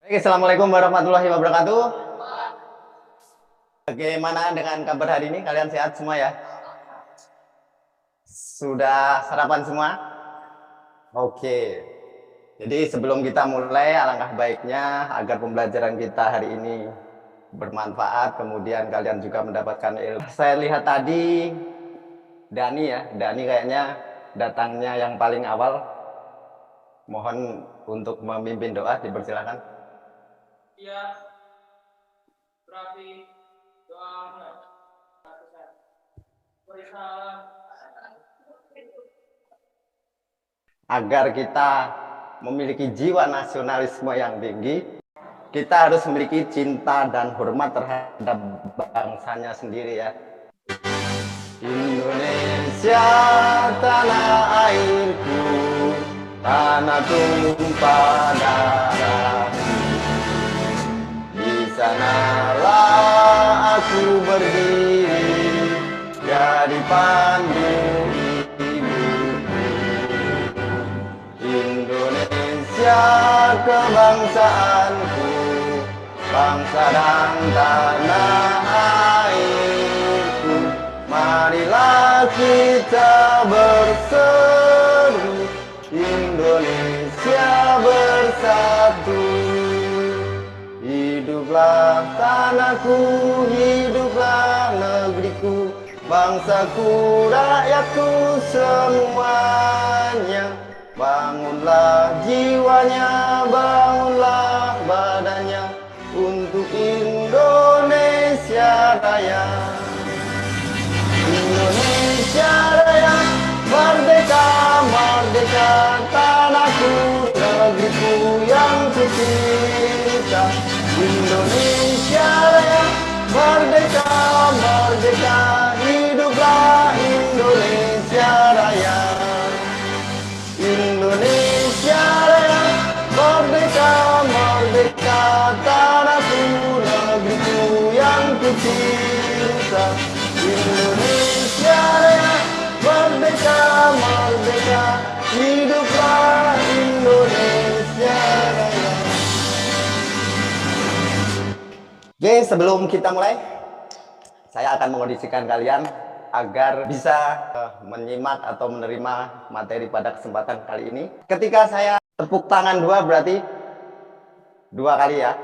Oke, assalamualaikum warahmatullahi wabarakatuh. Bagaimana dengan kabar hari ini? Kalian sehat semua ya? Sudah sarapan semua? Oke. Jadi sebelum kita mulai, alangkah baiknya agar pembelajaran kita hari ini bermanfaat, kemudian kalian juga mendapatkan ilmu. Saya lihat tadi Dani ya, Dani kayaknya datangnya yang paling awal. Mohon untuk memimpin doa, dipersilakan. Iya, berarti doa Agar kita memiliki jiwa nasionalisme yang tinggi, kita harus memiliki cinta dan hormat terhadap bangsanya sendiri ya. Indonesia tanah airku, tanah tumpah darahku. Di sanalah aku berdiri, jadi pandu hidupku. Indonesia kebangsaanku, bangsa dan tanah airku. Marilah kita berseru, Indonesia bersatu. Hiduplah tanahku, hiduplah negeriku, bangsaku, rakyatku semuanya. Bangunlah jiwanya, bangunlah badannya untuk Indonesia Raya. Indonesia Raya, merdeka, merdeka, tanahku, negeriku yang kucinta. Indonesia Raya, merdeka, merdeka, hiduplah Indonesia Raya. Indonesia Raya, merdeka, merdeka, tanahku, negeriku yang kucinta. Indonesia Raya, merdeka, merdeka, hiduplah Indonesia Raya. Oke, sebelum kita mulai, saya akan mengondisikan kalian agar bisa menyimak atau menerima materi pada kesempatan kali ini. Ketika saya tepuk tangan 2 berarti 2 kali ya.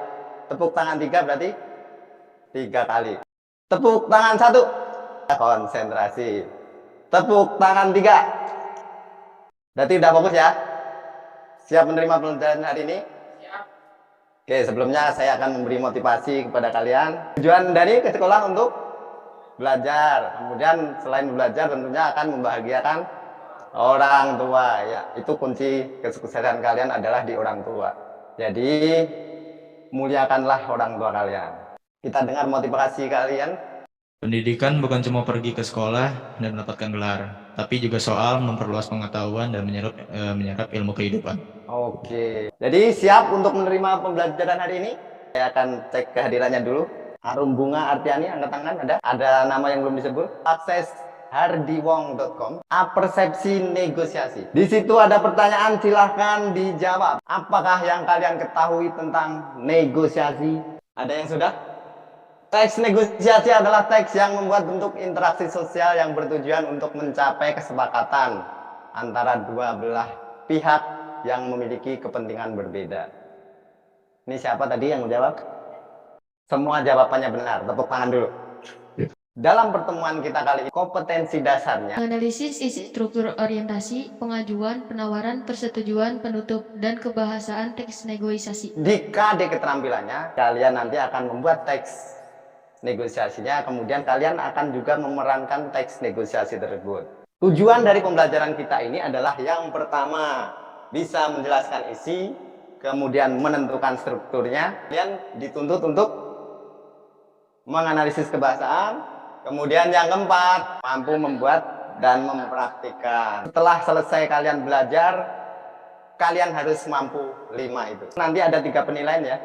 Tepuk tangan 3 berarti 3 kali. Tepuk tangan 1, konsentrasi. Tepuk tangan 3, berarti udah fokus ya. Siap menerima pelajaran hari ini? siap. Oke, sebelumnya saya akan memberi motivasi kepada kalian. Tujuan dari ke sekolah untuk belajar. Kemudian selain belajar tentunya akan membahagiakan orang tua ya. Itu kunci kesuksesan kalian adalah di orang tua. Jadi muliakanlah orang tua kalian. Kita dengar motivasi kalian. Pendidikan bukan cuma pergi ke sekolah dan mendapatkan gelar, tapi juga soal memperluas pengetahuan dan menyerap ilmu kehidupan. Oke. Jadi siap untuk menerima pembelajaran hari ini? Saya akan cek kehadirannya dulu. Harum Bunga Artiani, angkat tangan ada? Ada nama yang belum disebut? Akses hardiwong.com. Persepsi negosiasi. Di situ ada pertanyaan, silahkan dijawab. Apakah yang kalian ketahui tentang negosiasi? Ada yang sudah? Teks negosiasi adalah teks yang membuat bentuk interaksi sosial yang bertujuan untuk mencapai kesepakatan antara dua belah pihak yang memiliki kepentingan berbeda. Ini siapa tadi yang menjawab? Semua jawabannya benar. Tepuk tangan dulu. Dalam pertemuan kita kali ini, kompetensi dasarnya Analisis isi struktur orientasi, pengajuan, penawaran, persetujuan, penutup, dan kebahasaan teks negosiasi. di KD keterampilannya, kalian nanti akan membuat teks negosiasinya, kemudian kalian akan juga memerankan teks negosiasi tersebut. Tujuan dari pembelajaran kita ini adalah yang pertama, bisa menjelaskan isi, kemudian menentukan strukturnya, kalian dituntut untuk menganalisis kebahasaan, kemudian yang keempat, mampu membuat dan mempraktikkan. Setelah selesai kalian belajar, kalian harus mampu 5 itu. Nanti ada 3 penilaian ya.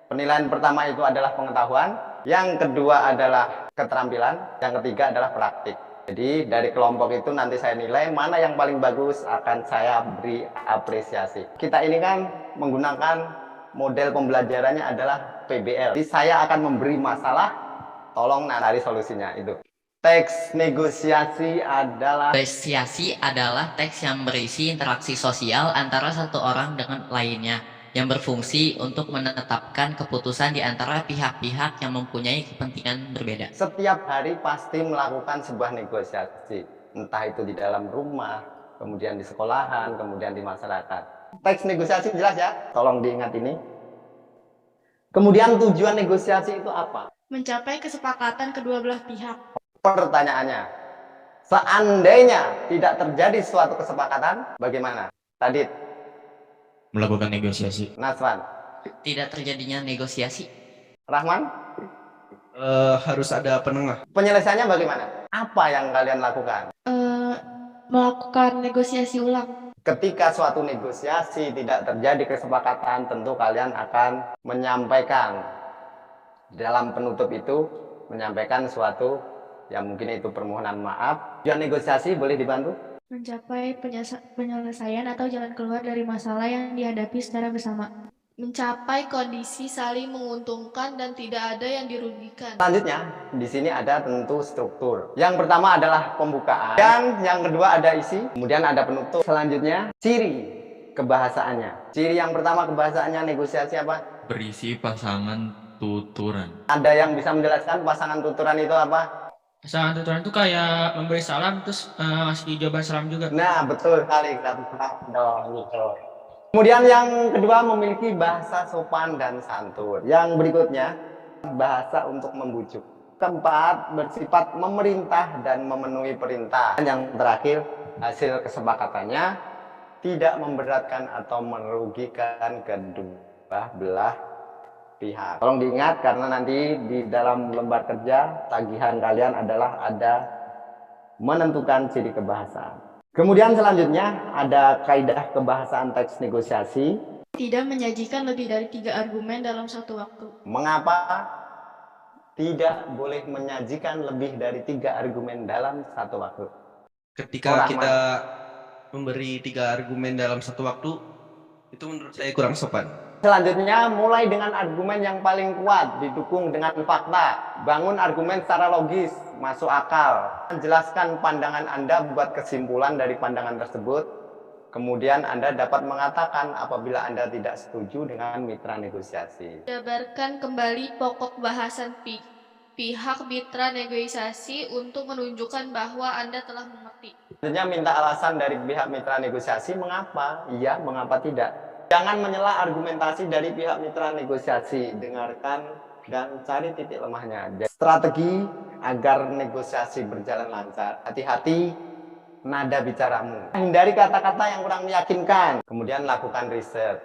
Penilaian pertama itu adalah pengetahuan, yang kedua adalah keterampilan, yang ketiga adalah praktik. Jadi dari kelompok itu nanti saya nilai mana yang paling bagus, akan saya beri apresiasi. Kita ini kan menggunakan model pembelajarannya adalah PBL. Jadi saya akan memberi masalah, tolong cari solusinya itu. Teks negosiasi adalah Teks yang berisi interaksi sosial antara satu orang dengan lainnya, yang berfungsi untuk menetapkan keputusan di antara pihak-pihak yang mempunyai kepentingan berbeda. setiap hari pasti melakukan sebuah negosiasi, entah itu di dalam rumah, kemudian di sekolahan, kemudian di masyarakat. Teks negosiasi jelas ya, tolong diingat ini. Kemudian tujuan negosiasi itu apa? Mencapai kesepakatan kedua belah pihak. Pertanyaannya, seandainya tidak terjadi suatu kesepakatan, bagaimana? Tadit, Melakukan negosiasi. Naswan, Tidak terjadinya negosiasi. Rahman, Harus ada penengah. penyelesaiannya bagaimana? Apa yang kalian lakukan? Melakukan negosiasi ulang. Ketika suatu negosiasi tidak terjadi kesepakatan, tentu kalian akan menyampaikan dalam penutup itu, menyampaikan suatu yang mungkin itu permohonan maaf. Tujuan negosiasi boleh dibantu? Mencapai penyelesaian atau jalan keluar dari masalah yang dihadapi secara bersama. Mencapai kondisi saling menguntungkan dan tidak ada yang dirugikan. Selanjutnya, di sini ada tentu struktur. Yang pertama adalah pembukaan, dan yang kedua ada isi, kemudian ada penutup. Selanjutnya, ciri kebahasaannya. Ciri yang pertama kebahasaannya negosiasi apa? Berisi pasangan tuturan. Ada yang bisa menjelaskan pasangan tuturan itu apa? Pasangan tuturan itu kayak memberi salam terus ngasih jawaban salam juga. Nah, betul sekali. Kemudian yang kedua memiliki bahasa sopan dan santun. Yang berikutnya, bahasa untuk membujuk. Keempat, bersifat memerintah dan memenuhi perintah. Dan yang terakhir, hasil kesepakatannya tidak memberatkan atau merugikan kedua belah pihak. Tolong diingat karena nanti di dalam lembar kerja tagihan kalian adalah ada menentukan ciri kebahasaan. Kemudian selanjutnya ada kaidah kebahasaan teks negosiasi. Tidak menyajikan lebih dari 3 argumen dalam satu waktu. Mengapa tidak boleh menyajikan lebih dari 3 argumen dalam satu waktu? Ketika Rahman. kita memberi 3 argumen dalam satu waktu, itu menurut saya kurang sopan. Selanjutnya mulai dengan argumen yang paling kuat, didukung dengan fakta. Bangun argumen secara logis, masuk akal. Jelaskan pandangan Anda, buat kesimpulan dari pandangan tersebut. Kemudian Anda dapat mengatakan apabila Anda tidak setuju dengan mitra negosiasi. Jabarkan kembali pokok bahasan pihak mitra negosiasi untuk menunjukkan bahwa Anda telah mengerti. Selanjutnya minta alasan dari pihak mitra negosiasi, mengapa iya, mengapa tidak. Jangan menyela argumentasi dari pihak mitra negosiasi. Dengarkan dan cari titik lemahnya. Strategi agar negosiasi berjalan lancar. Hati-hati nada bicaramu. Hindari kata-kata yang kurang meyakinkan. Kemudian lakukan riset.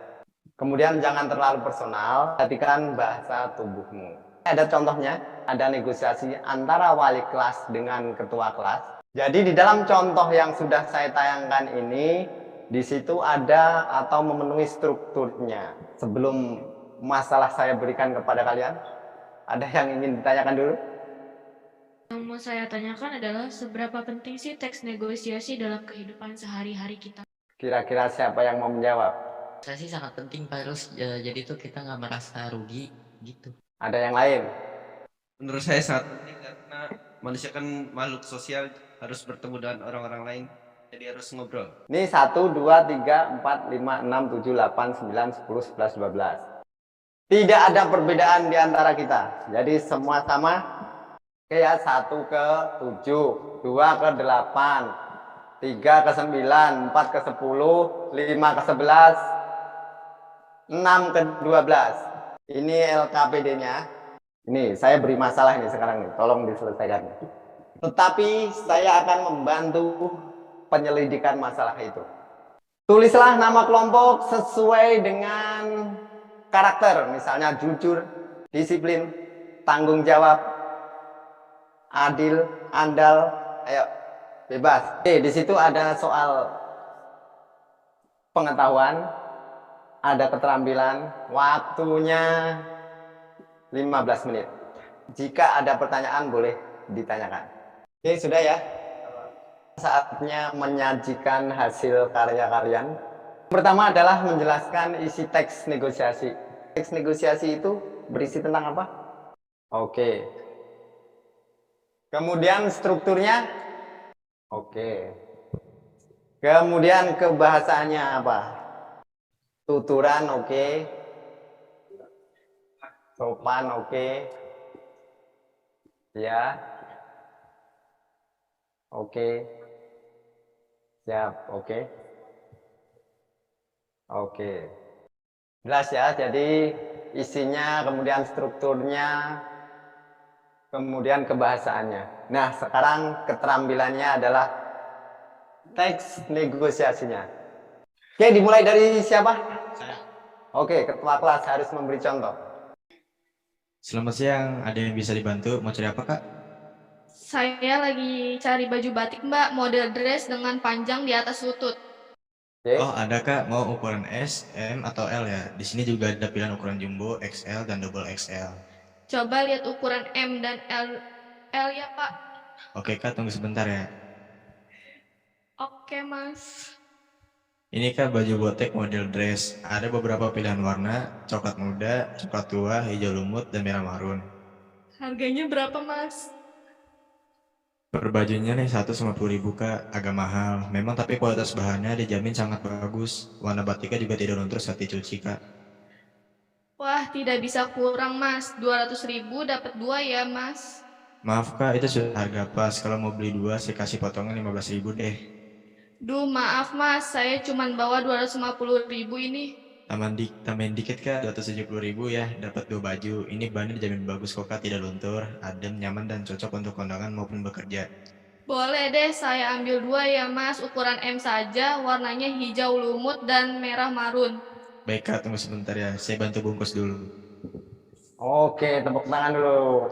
Kemudian jangan terlalu personal. Perhatikan bahasa tubuhmu. Ada contohnya, ada negosiasi antara wali kelas dengan ketua kelas. Jadi di dalam contoh yang sudah saya tayangkan ini, di situ ada atau memenuhi strukturnya. Sebelum masalah saya berikan kepada kalian, ada yang ingin ditanyakan dulu? Yang mau saya tanyakan adalah seberapa penting sih teks negosiasi dalam kehidupan sehari-hari kita? Kira-kira siapa yang mau menjawab? Saya sih sangat penting Pak Rus, jadi tuh kita nggak merasa rugi gitu. Ada yang lain? Menurut saya sangat penting karena manusia kan makhluk sosial, harus bertemu dengan orang-orang lain. Jadi harus ngobrol. Ini 1, 2, 3, 4, 5, 6, 7, 8, 9, 10, 11, 12. Tidak ada perbedaan di antara kita. Jadi semua sama. Oke ya, 1 ke 7, 2 ke 8, 3 ke 9, 4 ke 10, 5 ke 11, 6 ke 12. Ini LKPD-nya. Ini saya beri masalah ini sekarang nih, tolong diselesaikan. Tetapi saya akan membantu penyelidikan masalah itu. Tulislah nama kelompok sesuai dengan karakter, misalnya jujur, disiplin, tanggung jawab, adil, andal, ayo bebas. Oke, di situ ada soal pengetahuan, ada keterampilan, waktunya 15 menit. Jika ada pertanyaan boleh ditanyakan. Oke, sudah ya. Saatnya menyajikan hasil karya kalian. Pertama adalah menjelaskan isi teks negosiasi. teks negosiasi itu berisi tentang apa? Oke. Kemudian strukturnya? Oke. Kemudian kebahasaannya apa? Tuturan, oke. Sopan, oke. Ya. Oke. Siap, oke. Oke. Jelas ya, jadi isinya, kemudian strukturnya, kemudian kebahasaannya. Nah, sekarang keterampilannya adalah teks negosiasinya. Oke, dimulai dari siapa? Saya. Oke, ketua kelas harus memberi contoh. Selamat siang, ada yang bisa dibantu? Mau cari apa, Kak? Saya lagi cari baju batik, Mbak, model dress dengan panjang di atas lutut. Oke. Oh, ada, Kak. Mau ukuran S, M, atau L ya? Di sini juga ada pilihan ukuran jumbo, XL, dan double XL. Coba lihat ukuran M dan L ya, Pak. Oke, Kak, tunggu sebentar ya. Oke, Mas. Ini, Kak, baju botek model dress. Ada beberapa pilihan warna, coklat muda, coklat tua, hijau lumut, dan merah marun. Harganya berapa, Mas? Per bajunya nih 150.000, Kak. Agak mahal. Memang, tapi kualitas bahannya dijamin sangat bagus. Warna batiknya juga tidak luntur saat dicuci, Kak. Wah, tidak bisa kurang, Mas. 200.000 dapat 2 ya, Mas. Maaf, Kak, itu sudah harga pas. Kalau mau beli 2, saya kasih potongan 15.000 deh. Duh, maaf, Mas. Saya cuma bawa 250.000 ini. Tambahin dikit, Kak, 270.000 ya. Dapat 2 baju. Ini bahannya dijamin bagus kok, Kak. Tidak luntur, adem, nyaman, dan cocok untuk kondangan maupun bekerja. Boleh deh, saya ambil 2 ya, Mas. Ukuran M saja, warnanya hijau lumut dan merah marun. Baik, Kak, tunggu sebentar ya. Saya bantu bungkus dulu. Oke, tepuk tangan dulu.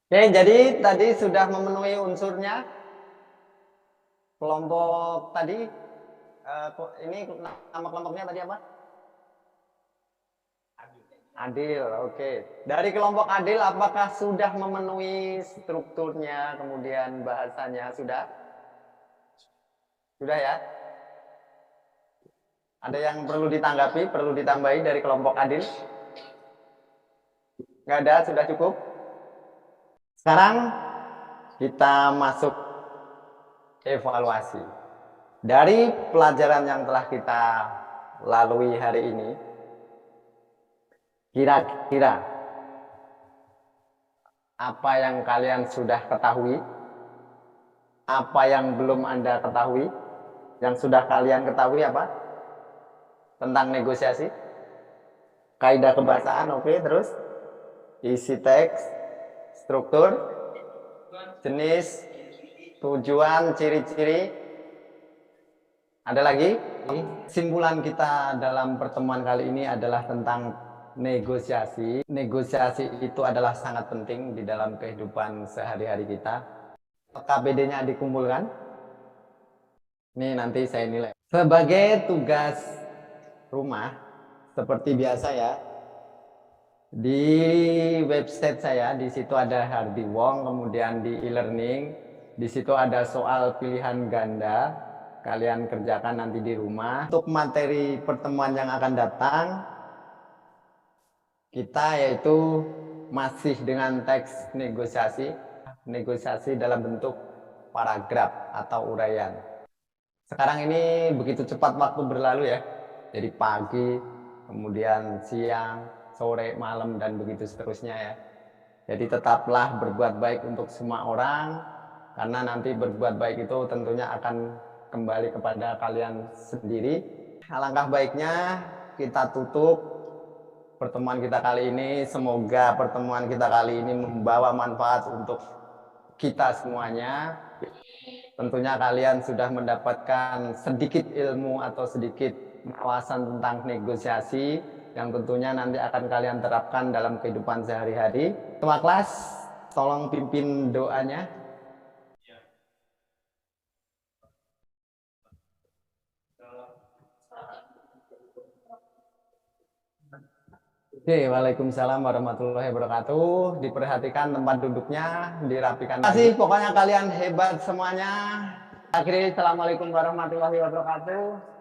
Oke, jadi tadi sudah memenuhi unsurnya. Kelompok tadi, ini nama kelompoknya tadi apa? Adil, oke. Dari kelompok Adil, apakah sudah memenuhi strukturnya, kemudian bahasanya sudah? Sudah ya? Ada yang perlu ditanggapi, perlu ditambahi dari kelompok Adil? Nggak ada, sudah cukup? Sekarang kita masuk evaluasi. Dari pelajaran yang telah kita lalui hari ini, kira-kira apa yang kalian sudah ketahui? Apa yang belum Anda ketahui? Yang sudah kalian ketahui apa? Tentang negosiasi? Kaidah kebahasaan, oke, terus? Isi teks, struktur, jenis, tujuan, ciri-ciri. Ada lagi? Kesimpulan kita dalam pertemuan kali ini adalah tentang negosiasi. Negosiasi itu adalah sangat penting di dalam kehidupan sehari-hari kita. KBD-nya dikumpulkan. Ini nanti saya nilai. Sebagai tugas rumah, seperti biasa ya, di website saya, di situ ada Hardy Wong, kemudian di e-learning, di situ ada soal pilihan ganda. Kalian kerjakan nanti di rumah. Untuk materi pertemuan yang akan datang, kita yaitu masih dengan teks negosiasi. Negosiasi dalam bentuk paragraf atau uraian. Sekarang ini begitu cepat waktu berlalu ya. Jadi pagi, kemudian siang, sore, malam, dan begitu seterusnya ya. Jadi tetaplah berbuat baik untuk semua orang, karena nanti berbuat baik itu tentunya akan kembali kepada kalian sendiri. Alangkah baiknya kita tutup pertemuan kita kali ini. Semoga pertemuan kita kali ini membawa manfaat untuk kita semuanya. Tentunya kalian sudah mendapatkan sedikit ilmu atau sedikit wawasan tentang negosiasi yang tentunya nanti akan kalian terapkan dalam kehidupan sehari-hari. Ketua kelas, tolong pimpin doanya. Oke, waalaikumsalam warahmatullahi wabarakatuh. Diperhatikan tempat duduknya, dirapikan. Terima kasih, pokoknya kalian hebat semuanya. Akhirnya, assalamualaikum warahmatullahi wabarakatuh.